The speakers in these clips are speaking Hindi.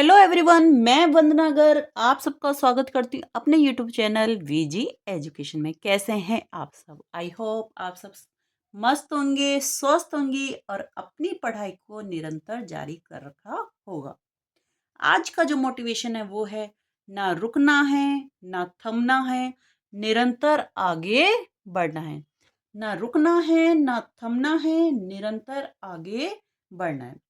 हेलो एवरीवन, मैं वंदना गर्ग आप सबका स्वागत करती हूँ अपने यूट्यूब चैनल वीजी एजुकेशन में। कैसे हैं आप सब? आई होप आप सब मस्त होंगे, स्वस्थ होंगे और अपनी पढ़ाई को निरंतर जारी कर रखा होगा। आज का जो मोटिवेशन है वो है, ना रुकना है ना थमना है, निरंतर आगे बढ़ना है। ना रुकना है ना थमना है, निरंतर आगे बढ़ना है।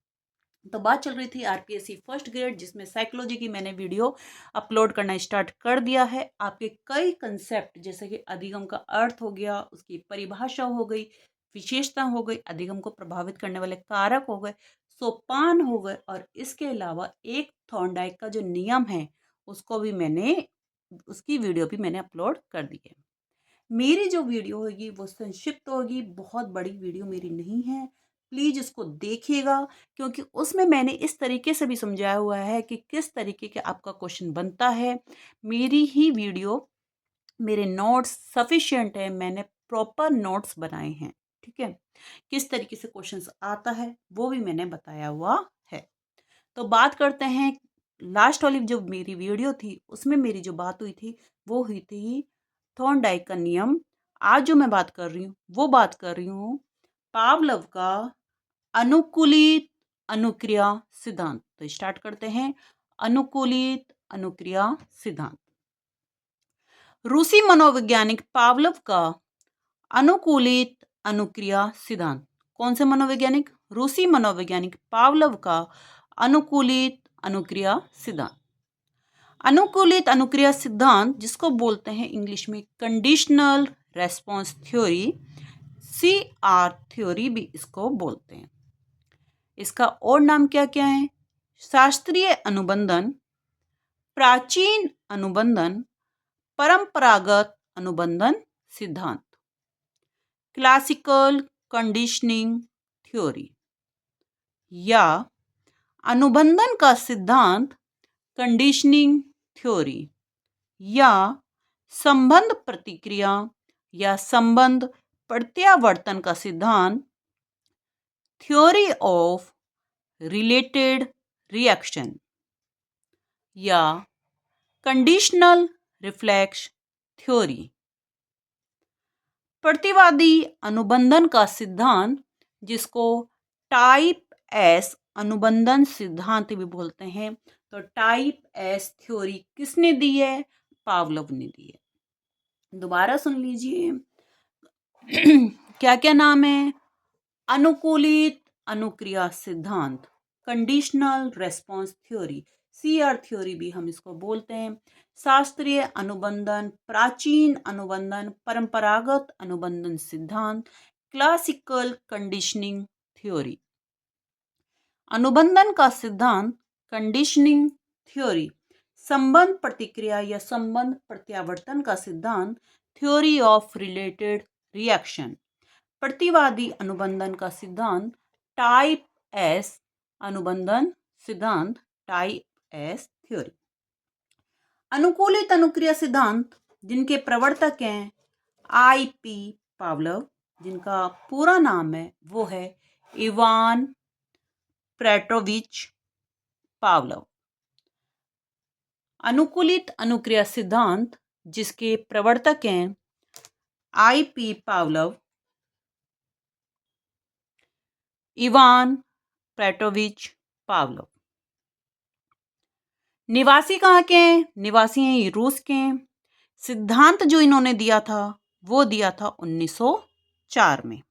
तो बात चल रही थी आरपीएससी फर्स्ट ग्रेड, जिसमें साइकोलॉजी की मैंने वीडियो अपलोड करना स्टार्ट कर दिया है। आपके कई कंसेप्ट जैसे कि अधिगम का अर्थ हो गया, उसकी परिभाषा हो गई, विशेषता हो गई, अधिगम को प्रभावित करने वाले कारक हो गए, सोपान हो गए, और इसके अलावा एक थॉर्नडाइक का जो नियम है उसको भी मैंने उसकी वीडियो भी मैंने अपलोड कर दी है। मेरी जो वीडियो होगी वो संक्षिप्त होगी, बहुत बड़ी वीडियो मेरी नहीं है। प्लीज़ उसको देखिएगा, क्योंकि उसमें मैंने इस तरीके से भी समझाया हुआ है कि किस तरीके के आपका क्वेश्चन बनता है। मेरी ही वीडियो, मेरे नोट्स सफिशिएंट है, मैंने प्रॉपर नोट्स बनाए हैं। ठीक है, किस तरीके से क्वेश्चंस आता है वो भी मैंने बताया हुआ है। तो बात करते हैं, लास्ट वाली जो मेरी वीडियो थी उसमें मेरी जो बात हुई थी वो हुई थी थॉर्नडाइक का नियम। आज जो मैं बात कर रही हूँ वो बात कर रही हूँ पावलव का अनुकूलित अनुक्रिया सिद्धांत। तो स्टार्ट करते हैं। अनुकूलित अनुक्रिया सिद्धांत। रूसी मनोवैज्ञानिक पावलव का अनुकूलित अनुक्रिया सिद्धांत। कौन से मनोवैज्ञानिक? रूसी मनोवैज्ञानिक पावलव का अनुकूलित अनुक्रिया सिद्धांत। अनुकूलित अनुक्रिया सिद्धांत, जिसको बोलते हैं इंग्लिश में conditional response theory, CR theory भी इसको बोलते हैं। इसका और नाम क्या क्या है? शास्त्रीय अनुबंधन, प्राचीन अनुबंधन, परंपरागत अनुबंधन सिद्धांत, क्लासिकल कंडीशनिंग थ्योरी, या अनुबंधन का सिद्धांत, कंडीशनिंग थ्योरी, या संबंध प्रतिक्रिया या संबंध प्रत्यावर्तन का सिद्धांत, थ्योरी ऑफ रिलेटेड रिएक्शन, या कंडीशनल रिफ्लेक्स थ्योरी। प्रतिवादी अनुबंधन का सिद्धांत, जिसको टाइप एस अनुबंधन सिद्धांत भी बोलते हैं। तो टाइप एस थ्योरी किसने दी है? पावलव ने दी है। दोबारा सुन लीजिए क्या क्या नाम है? अनुकूलित अनुक्रिया सिद्धांत, conditional response theory, CR theory भी हम इसको बोलते हैं, शास्त्रीय अनुबंधन, प्राचीन अनुबंधन, परंपरागत अनुबंधन सिद्धांत, क्लासिकल कंडीशनिंग थ्योरी। अनुबंधन का सिद्धांत, कंडीशनिंग थ्योरी, संबंध प्रतिक्रिया या संबंध प्रत्यावर्तन का सिद्धांत, थ्योरी ऑफ रिलेटेड रिएक्शन। प्रतिवादी अनुबंधन का सिद्धांत, टाइप एस अनुबंधन सिद्धांत, टाइप एस थ्योरी। अनुकूलित अनुक्रिया सिद्धांत, जिनके प्रवर्तक हैं IP पावलव, जिनका पूरा नाम है वो है इवान पेट्रोविच पावलव। अनुकूलित अनुक्रिया सिद्धांत, जिसके प्रवर्तक हैं IP पावलव, इवान पेट्रोविच पावलव। निवासी कहाँ के हैं? निवासी हैं रूस के हैं। सिद्धांत जो इन्होंने दिया था वो दिया था 1904 में।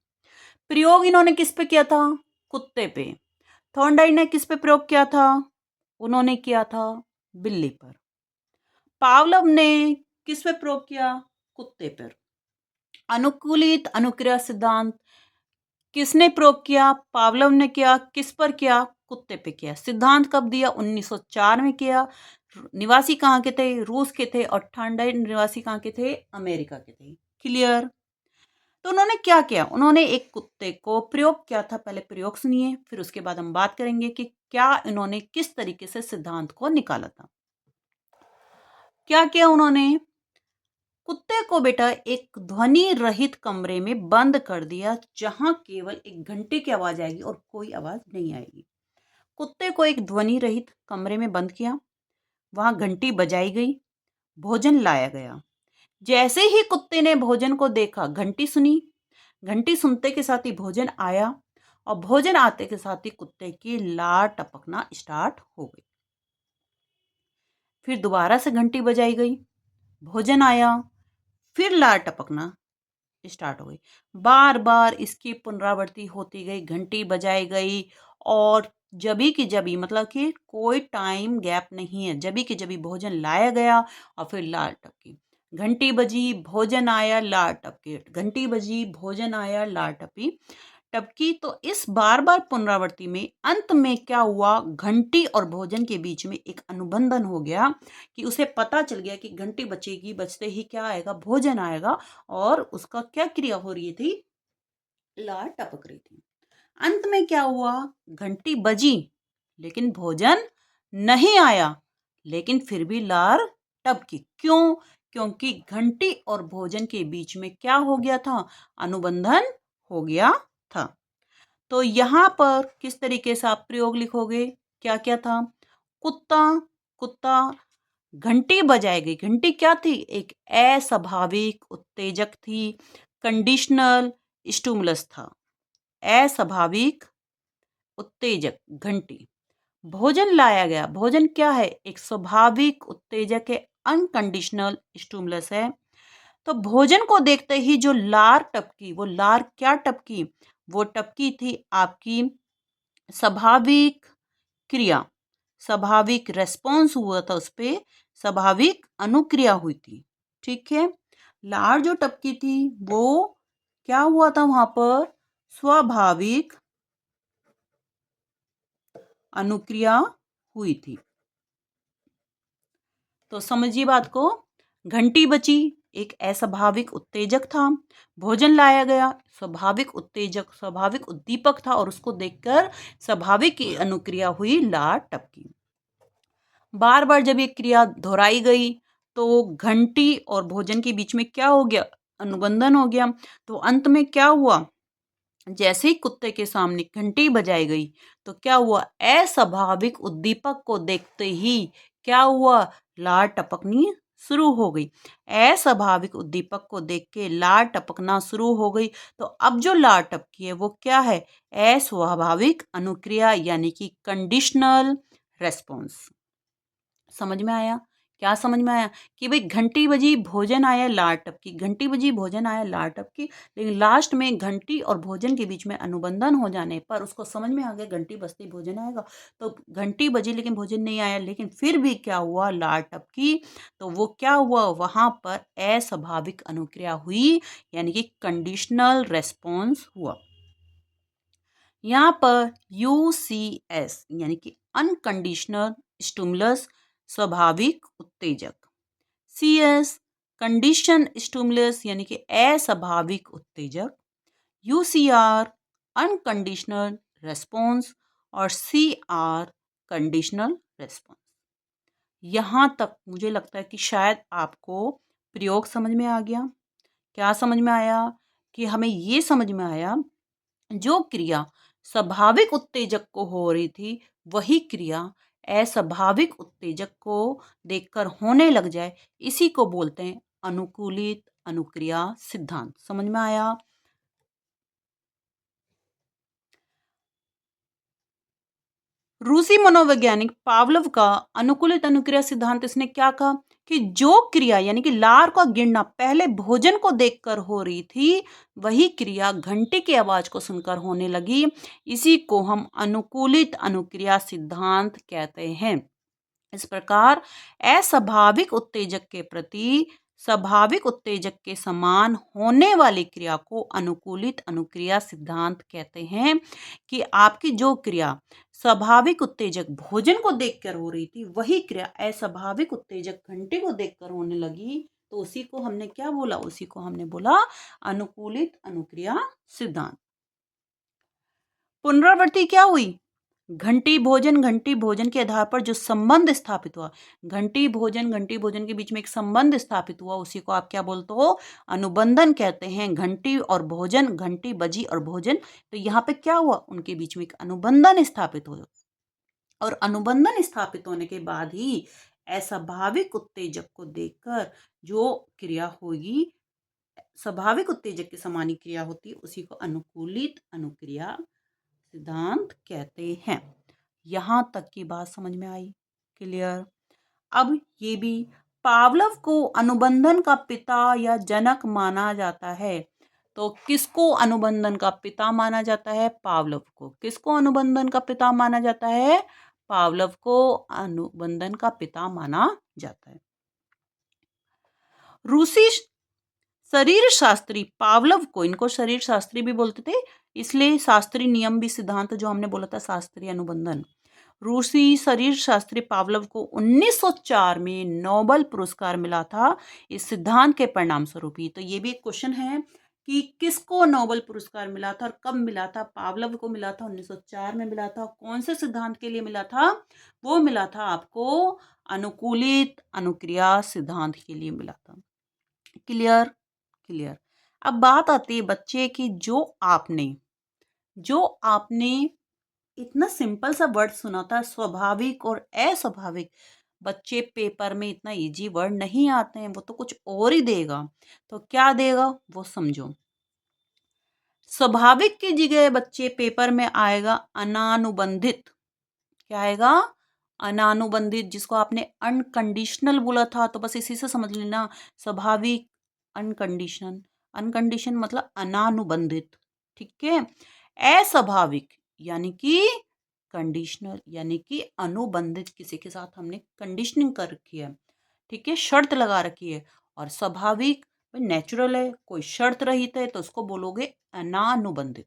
प्रयोग इन्होंने किस पे किया था? कुत्ते पे। थॉर्नडाइक ने किस पे प्रयोग किया था? उन्होंने किया था बिल्ली पर। पावलव ने किस पे प्रयोग किया? कुत्ते पर। अनुकूलित अनुक्रिया सिद्धांत किसने प्रयोग किया? पावलव ने किया। किस पर किया? कुत्ते पे किया। सिद्धांत कब दिया? 1904 में किया। निवासी कहाँ के थे? रूस के थे। और थॉर्नडाइक निवासी कहाँ के थे? अमेरिका के थे। क्लियर? तो उन्होंने क्या किया? उन्होंने एक कुत्ते को प्रयोग किया था। पहले प्रयोग सुनिए, फिर उसके बाद हम बात करेंगे कि क्या इन्होंने किस तरीके से सिद्धांत को निकाला था। क्या किया उन्होंने? कुत्ते को बेटा एक ध्वनि रहित कमरे में बंद कर दिया, जहां केवल एक घंटे की आवाज आएगी और कोई आवाज नहीं आएगी। कुत्ते को एक ध्वनि रहित कमरे में बंद किया। वहां घंटी बजाई गई, भोजन लाया गया। जैसे ही कुत्ते ने भोजन को देखा, घंटी सुनी, घंटी सुनते के साथ ही भोजन आया और भोजन आते के साथ ही कुत्ते की लार टपकना स्टार्ट हो गई। फिर दोबारा से घंटी बजाई गई, भोजन आया, फिर लार टपकना स्टार्ट हो गई। बार बार इसकी पुनरावृत्ति होती गई, घंटी बजाई गई और जबी की जबी, मतलब कि कोई टाइम गैप नहीं है, जबी की जबी भोजन लाया गया और फिर लार टपकी। घंटी बजी, भोजन आया, लार टपकी, घंटी बजी, भोजन आया, लार टपी टपकी। तो इस बार बार पुनरावृत्ति में अंत में क्या हुआ, घंटी और भोजन के बीच में एक अनुबंधन हो गया कि उसे पता चल गया कि घंटी बजेगी, बजते ही क्या आएगा, भोजन आएगा और उसका क्या क्रिया हो रही थी, लार टपक रही थी। अंत में क्या हुआ, घंटी बजी लेकिन भोजन नहीं आया, लेकिन फिर भी लार टपकी। क्यों? क्योंकि घंटी और भोजन के बीच में क्या हो गया था, अनुबंधन हो गया था। तो यहाँ पर किस तरीके से आप प्रयोग लिखोगे, क्या क्या था, कुत्ता, कुत्ता, घंटी बजाई गई। घंटी क्या थी, एक अस्वाभाविक उत्तेजक थी, कंडीशनल स्टिमुलस था, अस्वाभाविक उत्तेजक घंटी। भोजन लाया गया, भोजन क्या है, एक स्वाभाविक उत्तेजक है, अनकंडीशनल स्टिमुलस है। तो भोजन को देखते ही जो लार टपकी, वो लार क्या टपकी, वो टपकी थी आपकी स्वाभाविक क्रिया, स्वाभाविक रेस्पॉन्स हुआ था, उस पे स्वाभाविक अनुक्रिया हुई थी। ठीक है, लार जो टपकी थी वो क्या हुआ था, वहां पर स्वाभाविक अनुक्रिया हुई थी। तो समझिए बात को, घंटी बची, एक अस्वाभाविक उत्तेजक था, भोजन लाया गया, स्वाभाविक उत्तेजक, स्वाभाविक उद्दीपक था और उसको देखकर स्वाभाविक अनुक्रिया हुई, लार टपकी। बार बार जब ये क्रिया दोहराई गई तो घंटी और भोजन के बीच में क्या हो गया, अनुबंधन हो गया। तो अंत में क्या हुआ, जैसे ही कुत्ते के सामने घंटी बजाई गई तो क्या हुआ, अस्वाभाविक उद्दीपक को देखते ही क्या हुआ, लार टपकनी शुरू हो गई। अस्वाभाविक उद्दीपक को देख के लार टपकना शुरू हो गई। तो अब जो लार टपकी है वो क्या है, अस्वाभाविक अनुक्रिया, यानी कि कंडीशनल रेस्पॉन्स। समझ में आया, क्या समझ में आया कि भाई घंटी बजी, भोजन आया, लार टपकी, घंटी बजी, भोजन आया, लार टपकी, लेकिन लास्ट में घंटी और भोजन के बीच में अनुबंधन हो जाने पर उसको समझ में आ गया घंटी बजती भोजन आएगा। तो घंटी बजी लेकिन भोजन नहीं आया, लेकिन फिर भी क्या हुआ, लार टपकी। तो वो क्या हुआ, वहां पर अस्वाभाविक अनुक्रिया हुई, यानी कि कंडीशनल रेस्पॉन्स हुआ। यहाँ पर UCS यानी कि अनकंडीशनल स्टिमुलस, स्वाभाविक उत्तेजक, CS कंडीशन स्टिमुलस यानी कि अस्वाभाविक उत्तेजक, UCR अनकंडीशनल रेस्पॉन्स और CR कंडीशनल रेस्पॉन्स। यहाँ तक मुझे लगता है कि शायद आपको प्रयोग समझ में आ गया। क्या समझ में आया, कि हमें ये समझ में आया जो क्रिया स्वाभाविक उत्तेजक को हो रही थी वही क्रिया अस्वाभाविक उत्तेजक को देखकर होने लग जाए, इसी को बोलते हैं अनुकूलित अनुक्रिया सिद्धांत। समझ में आया। रूसी मनोवैज्ञानिक पावलोव का अनुकूलित अनुक्रिया सिद्धांत, इसने क्या कहा कि जो क्रिया यानी कि लार का गिरना पहले भोजन को देखकर हो रही थी, वही क्रिया घंटी की आवाज को सुनकर होने लगी। इसी को हम अनुकूलित अनुक्रिया सिद्धांत कहते हैं। इस प्रकार अस्वाभाविक उत्तेजक के प्रति स्वाभाविक उत्तेजक के समान होने वाली क्रिया को अनुकूलित अनुक्रिया सिद्धांत कहते हैं। कि आपकी जो क्रिया स्वाभाविक उत्तेजक भोजन को देखकर हो रही थी, वही क्रिया अस्वाभाविक उत्तेजक घंटे को देखकर होने लगी, तो उसी को हमने क्या बोला, उसी को हमने बोला अनुकूलित अनुक्रिया सिद्धांत। पुनरावृत्ति क्या हुई, घंटी भोजन के आधार पर जो संबंध स्थापित हुआ, घंटी भोजन के बीच में एक संबंध स्थापित हुआ, उसी को आप क्या बोलते हो, अनुबंधन कहते हैं। घंटी और भोजन, घंटी बजी और भोजन, तो यहाँ पे क्या हुआ, उनके बीच में एक अनुबंधन स्थापित हुआ। और अनुबंधन स्थापित होने के बाद ही अस्वाभाविक उत्तेजक को देखकर जो क्रिया होगी, स्वाभाविक उत्तेजक की समानी क्रिया होती है, उसी को अनुकूलित अनुक्रिया सिद्धांत कहते हैं। यहां तक की बात समझ में आई? क्लियर? अब ये भी, पावलव को अनुबंधन का पिता या जनक माना जाता है। तो किसको अनुबंधन का पिता माना जाता है? पावलव को। किसको अनुबंधन का पिता माना जाता है? पावलव को अनुबंधन का पिता माना जाता है। रूसी शरीर शास्त्री पावलव को, इनको शरीर शास्त्री भी बोलते थे, इसलिए शास्त्रीय नियम भी सिद्धांत जो हमने बोला था शास्त्रीय अनुबंधन, रूसी शरीर शास्त्री पावलव को 1904 में नोबेल पुरस्कार मिला था इस सिद्धांत के परिणाम स्वरूप ही। तो ये भी एक क्वेश्चन है कि किसको नोबेल पुरस्कार मिला था और कब मिला था? पावलव को मिला था, 1904 में मिला था। कौन से सिद्धांत के लिए मिला था? वो मिला था आपको अनुकूलित अनुक्रिया सिद्धांत के लिए मिला था। क्लियर? क्लियर। अब बात आती है बच्चे की, जो आपने इतना सिंपल सा वर्ड सुना था स्वाभाविक और अस्वाभाविक, बच्चे पेपर में इतना इजी वर्ड नहीं आते हैं, वो तो कुछ और ही देगा। तो क्या देगा वो समझो। स्वाभाविक की जगह बच्चे पेपर में आएगा अनानुबंधित। क्या आएगा? अनानुबंधित, जिसको आपने अनकंडीशनल बोला था, तो बस इसी से समझ लेना। स्वाभाविक, अनकंडीशन, अनकंडीशन मतलब अनानुबंधित, ठीक है। अस्वाभाविक यानी कि कंडीशनल, यानी कि अनुबंधित, किसी के साथ हमने कंडीशनिंग कर रखी है, ठीक है, शर्त लगा रखी है। और स्वाभाविक नेचुरल है, कोई शर्त रहित है, तो उसको बोलोगे अनानुबंधित।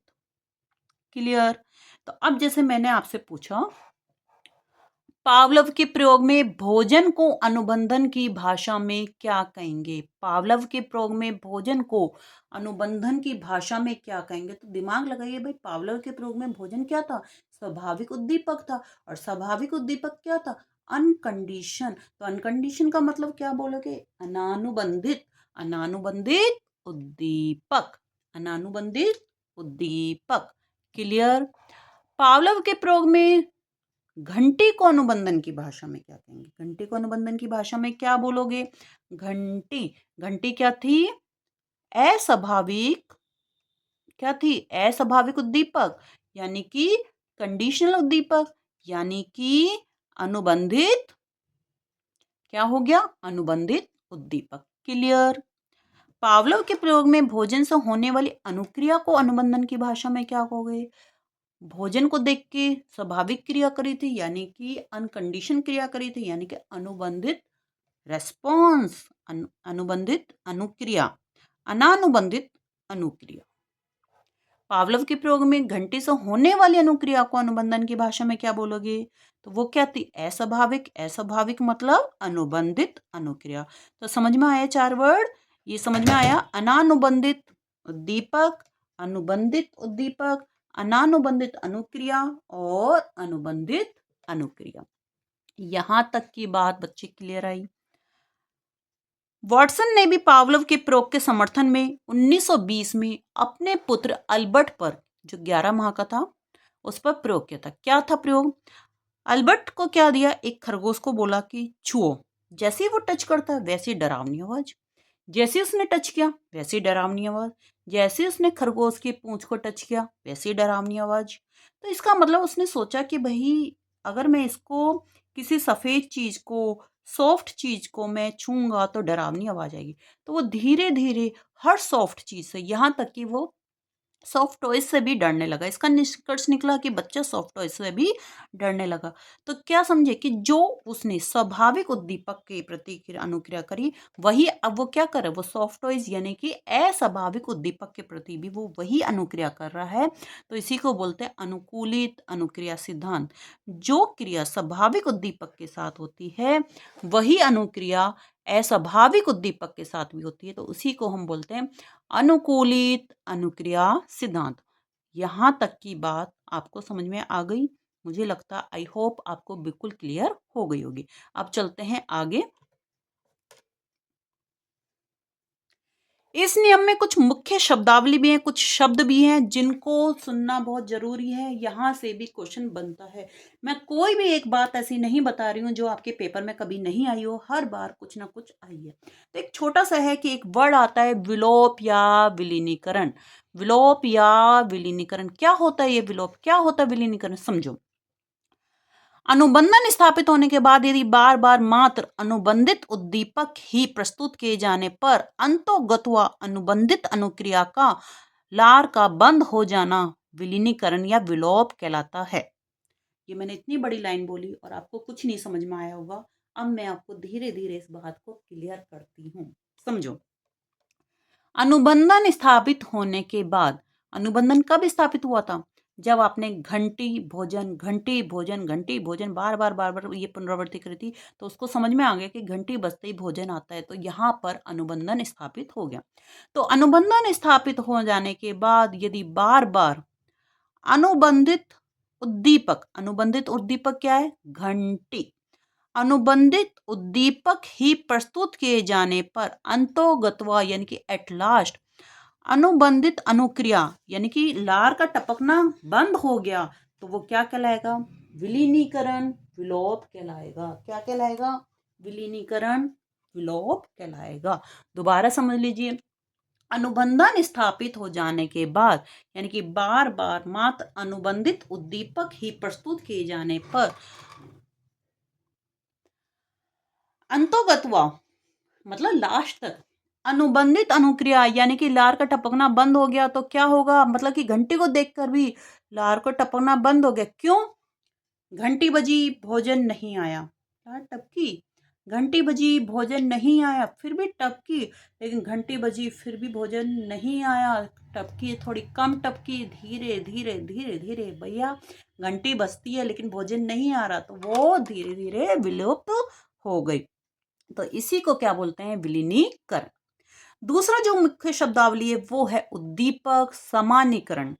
क्लियर? तो अब जैसे मैंने आपसे पूछा, पावलव के प्रयोग में भोजन को अनुबंधन की भाषा में क्या कहेंगे? पावलव के प्रयोग में भोजन को अनुबंधन की भाषा में क्या कहेंगे? तो दिमाग लगाइए भाई, पावलव के प्रयोग में भोजन क्या था? स्वाभाविक उद्दीपक था। और स्वाभाविक उद्दीपक क्या था? अनकंडीशन। तो अनकंडीशन का मतलब क्या बोलोगे? अनानुबंधित। अनानुबंधित उद्दीपक, अनानुबंधित उद्दीपक। क्लियर? पावलव के प्रयोग में घंटी को अनुबंधन की भाषा में क्या कहेंगे? घंटी को अनुबंधन की भाषा में क्या बोलोगे? घंटी, घंटी क्या थी? अस्वाभाविक, क्या थी? अस्वाभाविक उद्दीपक, यानी कि कंडीशनल उद्दीपक, यानी कि अनुबंधित, क्या हो गया? अनुबंधित उद्दीपक। क्लियर? पावलव के प्रयोग में भोजन से होने वाली अनुक्रिया को अनुबंधन की भाषा में क्या कहोगे? भोजन को देख के स्वाभाविक क्रिया करी थी, यानी कि अनकंडीशन क्रिया करी थी, यानी कि अनुबंधित रेस्पॉन्स, अनुबंधित अनुक्रिया, अनानुबंधित अनुक्रिया। पावलव के प्रयोग में घंटे से होने वाली अनुक्रिया को अनुबंधन की भाषा में क्या बोलोगे? तो वो क्या थी? अस्वाभाविक। अस्वाभाविक मतलब अनुबंधित अनुक्रिया। तो समझ में आया 4 वर्ड? ये समझ में आया, अनानुबंधित उद्दीपक, अनुबंधित उद्दीपक, अनानुबंधित अनुक्रिया और अनुबंधित अनुक्रिया। यहां तक की बात बच्चे क्लियर आई? वॉटसन ने भी पावलव के प्रयोग के समर्थन में 1920 में अपने पुत्र अल्बर्ट पर, जो 11 माह का था, उस पर प्रयोग किया था। क्या था प्रयोग? अल्बर्ट को क्या दिया? एक खरगोश को बोला कि छुओ। जैसे ही वो टच करता है वैसी डरावनी आवाज, जैसे उसने टच किया वैसी डरावनी आवाज, जैसे उसने खरगोश की पूंछ को टच किया वैसी डरावनी आवाज। तो इसका मतलब उसने सोचा कि भाई, अगर मैं इसको, किसी सफेद चीज को, सॉफ्ट चीज को मैं छूंगा तो डरावनी आवाज आएगी। तो वो धीरे धीरे हर सॉफ्ट चीज से, यहाँ तक कि वो सॉफ्ट टॉयज से भी डरने लगा। इसका निष्कर्ष निकला कि बच्चा सॉफ्ट टॉयज से भी डरने लगा। तो क्या समझे कि जो उसने स्वाभाविक उद्दीपक के प्रति अनुक्रिया करी, वही अब वो क्या कर रहा है? वो सॉफ्ट टॉयज यानी कि अस्वाभाविक उद्दीपक के प्रति भी वो वही अनुक्रिया कर रहा है। तो इसी को बोलते हैं अनुकूलित अनुक्रिया सिद्धांत। जो क्रिया स्वाभाविक उद्दीपक के साथ होती है, वही अनुक्रिया अस्वाभाविक उद्दीपक के साथ भी होती है। तो उसी को हम बोलते हैं अनुकूलित अनुक्रिया सिद्धांत। यहां तक की बात आपको समझ में आ गई? मुझे लगता, आई होप आपको बिल्कुल क्लियर हो गई होगी। अब चलते हैं आगे। इस नियम में कुछ मुख्य शब्दावली भी हैं, कुछ शब्द भी हैं जिनको सुनना बहुत ज़रूरी है। यहाँ से भी क्वेश्चन बनता है। मैं कोई भी एक बात ऐसी नहीं बता रही हूँ जो आपके पेपर में कभी नहीं आई हो, हर बार कुछ ना कुछ आई है। तो एक छोटा-सा है कि एक वर्ड आता है विलोप या विलीनीकरण। विलोप या विलीनीकरण, क्या होता है ये विलोप? क्या होता है विलीनीकरण? समझो। अनुबंधन स्थापित होने के बाद यदि बार बार मात्र अनुबंधित उद्दीपक ही प्रस्तुत किए जाने पर अंतोगत्वा अनुबंधित अनुक्रिया का लार का बंद हो जाना विलीनीकरण या विलोप कहलाता है। ये मैंने इतनी बड़ी लाइन बोली और आपको कुछ नहीं समझ में आया होगा। अब मैं आपको धीरे धीरे इस बात को क्लियर करती हूँ। समझो। अनुबंधन स्थापित होने के बाद, अनुबंधन कब स्थापित हुआ था? जब आपने घंटी भोजन घंटी भोजन बार बार ये पुनरावृत्ति करी थी, तो उसको समझ में आ गया कि घंटी बजते ही भोजन आता है, तो यहाँ पर अनुबंधन स्थापित हो गया। तो अनुबंधन स्थापित हो जाने के बाद यदि बार बार अनुबंधित उद्दीपक क्या है? घंटी। अनुबंधित उद्दीपक ही प्रस्तुत किए जाने पर अंतोगत्वा यानी कि एट लास्ट अनुबंधित अनुक्रिया यानी कि लार का टपकना बंद हो गया, तो वो क्या कहलाएगा? विलीनीकरण विलोप कहलाएगा। क्या कहलाएगा? विलीनीकरण विलोप कहलाएगा। दोबारा समझ लीजिए। अनुबंधन स्थापित हो जाने के बाद यानी कि बार बार मात्र अनुबंधित उद्दीपक ही प्रस्तुत किए जाने पर अंतोगत्वा मतलब लास्ट तक अनुबंधित अनुक्रिया यानी कि लार का टपकना बंद हो गया, तो क्या होगा? मतलब कि घंटी को देखकर भी लार को टपकना बंद हो गया। क्यों? घंटी बजी भोजन नहीं आया। लार टपकी, घंटी बजी भोजन नहीं आया, फिर भी टपकी, लेकिन घंटी बजी फिर भी भोजन नहीं आया। टपकी, थोड़ी कम टपकी, धीरे धीरे धीरे धीरे। भैया घंटी बजती है लेकिन भोजन नहीं आ रहा, तो वो धीरे धीरे विलुप्त हो गई। तो इसी को क्या बोलते हैं? विलीनीकरण। दूसरा जो मुख्य शब्दावली है वो है उद्दीपक सामान्यीकरण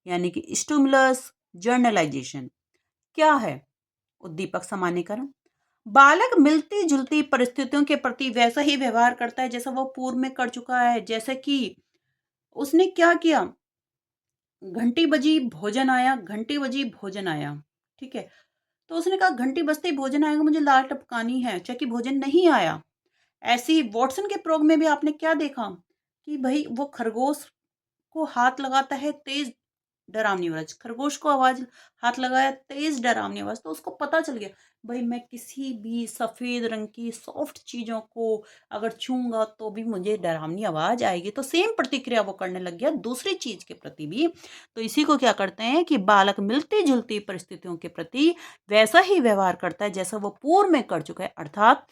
यानी कि स्टिमुलस जर्नलाइजेशन। क्या है उद्दीपक सामान्यीकरण? बालक मिलती जुलती परिस्थितियों के प्रति वैसा ही व्यवहार करता है जैसा वो पूर्व में कर चुका है। जैसे कि उसने क्या किया? घंटी बजी भोजन आया, घंटी बजी भोजन आया। ठीक है, तो उसने कहा घंटी बजते ही भोजन आएगा, मुझे लार टपकानी है, चाहे कि भोजन नहीं आया। ऐसे ही वॉटसन के प्रयोग में भी आपने क्या देखा कि भाई वो खरगोश को हाथ लगाता है, तेज डरावनी आवाज, खरगोश को आवाज हाथ लगाया, तेज डरावनी आवाज, तो उसको पता चल गया भाई मैं किसी भी सफेद रंग की सॉफ्ट चीजों को अगर छूंगा तो भी मुझे डरावनी आवाज आएगी। तो सेम प्रतिक्रिया वो करने लग गया दूसरी चीज के प्रति भी। तो इसी को क्या करते हैं कि बालक मिलती जुलती परिस्थितियों के प्रति वैसा ही व्यवहार करता है जैसा वो पूर्व में कर चुका है, अर्थात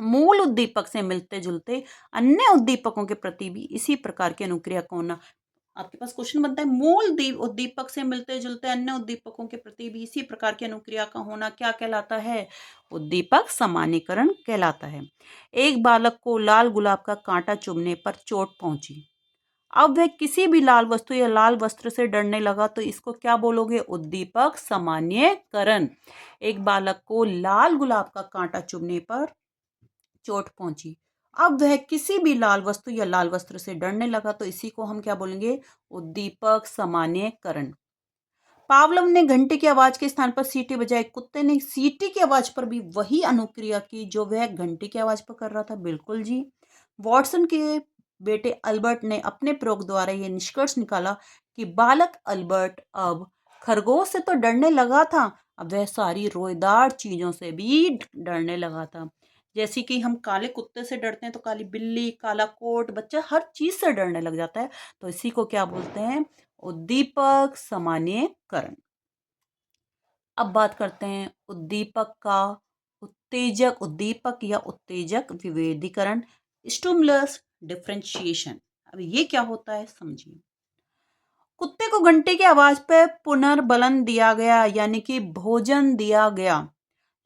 मूल उद्दीपक से मिलते जुलते अन्य उद्दीपकों के प्रति भी इसी प्रकार की अनुक्रिया को होना। आपके पास क्वेश्चन बनता है मूल उद्दीपक से मिलते जुलते अन्य उद्दीपकों के प्रति भी इसी प्रकार की अनुक्रिया का होना क्या कहलाता है? उद्दीपक सामान्यीकरण कहलाता है। एक बालक को लाल गुलाब का कांटा चुभने पर चोट पहुंची। अब वह किसी भी लाल वस्तु या लाल वस्त्र से डरने लगा, तो इसको क्या बोलोगे? उद्दीपक सामान्यीकरण। एक बालक को लाल गुलाब का कांटा चुभने पर चोट पहुंची। अब वह किसी भी लाल वस्तु या लाल वस्त्र से डरने लगा, तो इसी को हम क्या बोलेंगे? उद्दीपक सामान्यीकरण। पावलव ने घंटे की आवाज के स्थान पर सीटी बजाई, कुत्ते ने सीटी की आवाज पर भी वही अनुक्रिया की जो वह घंटे की आवाज पर कर रहा था। बिल्कुल जी। वॉटसन के बेटे अल्बर्ट ने अपने प्रयोग द्वारा यह निष्कर्ष निकाला कि बालक अल्बर्ट अब खरगोश से तो डरने लगा था, अब वह सारी रोएदार चीजों से भी डरने लगा था। जैसे कि हम काले कुत्ते से डरते हैं, तो काली बिल्ली, काला कोट, बच्चा हर चीज से डरने लग जाता है। तो इसी को क्या बोलते हैं? उद्दीपक सामान्यीकरण। अब बात करते हैं उद्दीपक का उद्दीपक या उत्तेजक विभेदीकरण, स्टिमुलस डिफरेंशिएशन। अब ये क्या होता है समझिए। कुत्ते को घंटे की आवाज पर पुनर्बलन दिया गया यानी कि भोजन दिया गया,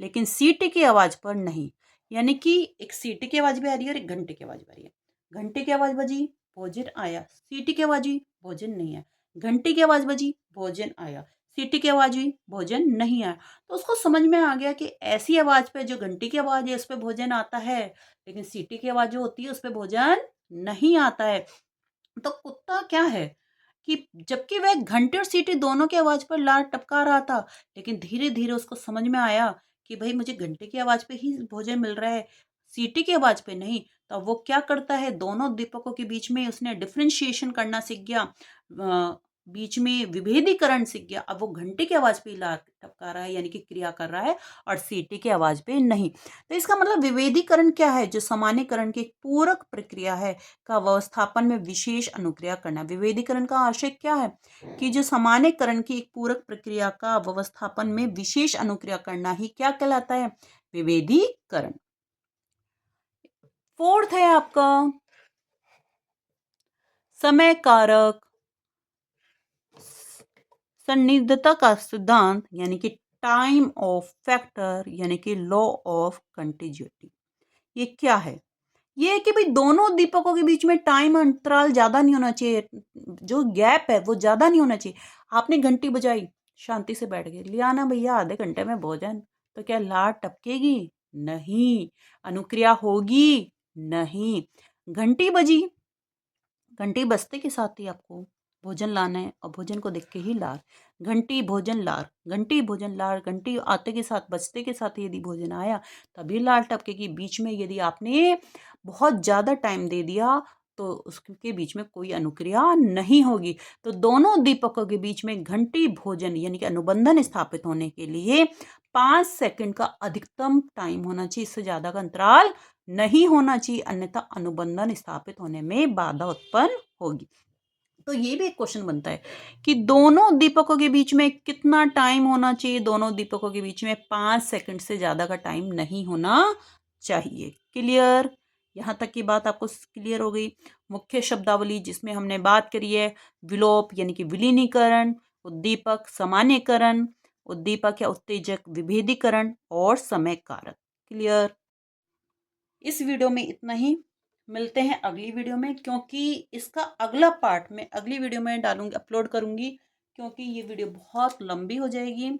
लेकिन सीटी की आवाज पर नहीं। यानी कि एक सीटी की आवाज भी आ रही है और एक घंटे की आवाज भी आ रही है। घंटे की आवाज बजी, भोजन आया। सीटी की आवाज हुई, भोजन नहीं आया। घंटे की आवाज बजी, भोजन आया। सीटी की आवाज हुई, भोजन नहीं आया। तो उसको समझ में आ गया कि ऐसी आवाज पे जो घंटी की आवाज है उस पर भोजन आता है, लेकिन सीटी की आवाज जो होती है उस पर भोजन नहीं आता है। तो कुत्ता क्या है कि जबकि वह घंटे और सीटी दोनों की आवाज़ पर लार टपका रहा था, लेकिन धीरे-धीरे उसको समझ में आया कि भई मुझे घंटे की आवाज़ पे ही भोजन मिल रहा है, सीटी की आवाज़ पे नहीं। तो अब वो क्या करता है, दोनों दीपकों के बीच में उसने डिफरेंशिएशन करना सीख गया। बीच में विभेदीकरण सीख गया। अब वो घंटे की आवाज़ पे ही लार टपका रहा है, यानी कि क्रिया कर रहा है, और सीटी की आवाज़ पे नहीं। तो इसका मतलब विभेदीकरण क्या है? जो सामान्यीकरण की एक पूरक प्रक्रिया है का व्यवस्थापन में विशेष अनुक्रिया करना। विभेदीकरण का आशय क्या है कि जो सामान्यीकरण की एक पूरक प्रक्रिया का व्यवस्थापन में विशेष अनुक्रिया करना ही क्या कहलाता है? विभेदीकरण। फोर्थ है आपका समय कारक सन्निहितता का सिद्धांत, यानी कि टाइम ऑफ फैक्टर, यानी कि लॉ ऑफ कंटिन्यूटी। ये क्या है? ये है कि भाई दोनों दीपकों के बीच में टाइम अंतराल ज़्यादा नहीं होना चाहिए। जो गैप है वो ज़्यादा नहीं होना चाहिए। आपने घंटी बजाई, शांति से बैठ गए, लिया ना भैया आधे घंटे में भोजन, तो क्या लार टपकेगी? नहीं। अनुक्रिया होगी? नहीं। घंटी बजी, घंटी बजते के साथ ही आपको भोजन लाना है, और भोजन को देख के ही लार। घंटी भोजन लार, घंटी भोजन लार, घंटी आते के साथ बजते के साथ यदि भोजन आया तभी लार टपकेगी। बीच में यदि आपने बहुत ज़्यादा टाइम दे दिया तो उसके बीच में कोई अनुक्रिया नहीं होगी। तो दोनों दीपकों के बीच में घंटी भोजन यानी कि अनुबंधन स्थापित होने के लिए 5 सेकंड का अधिकतम टाइम होना चाहिए, इससे ज़्यादा का अंतराल नहीं होना चाहिए, अन्यथा अनुबंधन स्थापित होने में बाधा उत्पन्न होगी। तो ये भी एक क्वेश्चन बनता है कि दोनों दीपकों के बीच में कितना टाइम होना चाहिए? दोनों दीपकों के बीच में 5 सेकंड से ज़्यादा का टाइम नहीं होना चाहिए। क्लियर? यहाँ तक की बात आपको क्लियर हो गई। मुख्य शब्दावली जिसमें हमने बात करी है, विलोप यानी कि विलीनीकरण, उद्दीपक सामान्यीकरण, उद्दीपक या उत्तेजक विभेदीकरण, और समय कारक। क्लियर? इस वीडियो में इतना ही। मिलते हैं अगली वीडियो में, क्योंकि इसका अगला पार्ट मैं अगली वीडियो में डालूंगी, अपलोड करूंगी, क्योंकि ये वीडियो बहुत लंबी हो जाएगी।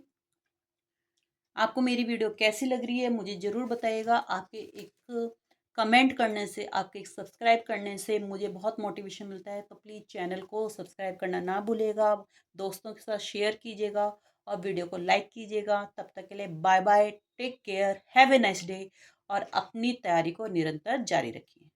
आपको मेरी वीडियो कैसी लग रही है मुझे ज़रूर बताइएगा। आपके एक कमेंट करने से, आपके एक सब्सक्राइब करने से मुझे बहुत मोटिवेशन मिलता है। तो प्लीज़ चैनल को सब्सक्राइब करना ना भूलिएगा, दोस्तों के साथ शेयर कीजिएगा, और वीडियो को लाइक कीजिएगा। तब तक के लिए bye bye, take care, have a nice day, और अपनी तैयारी को निरंतर जारी रखिए।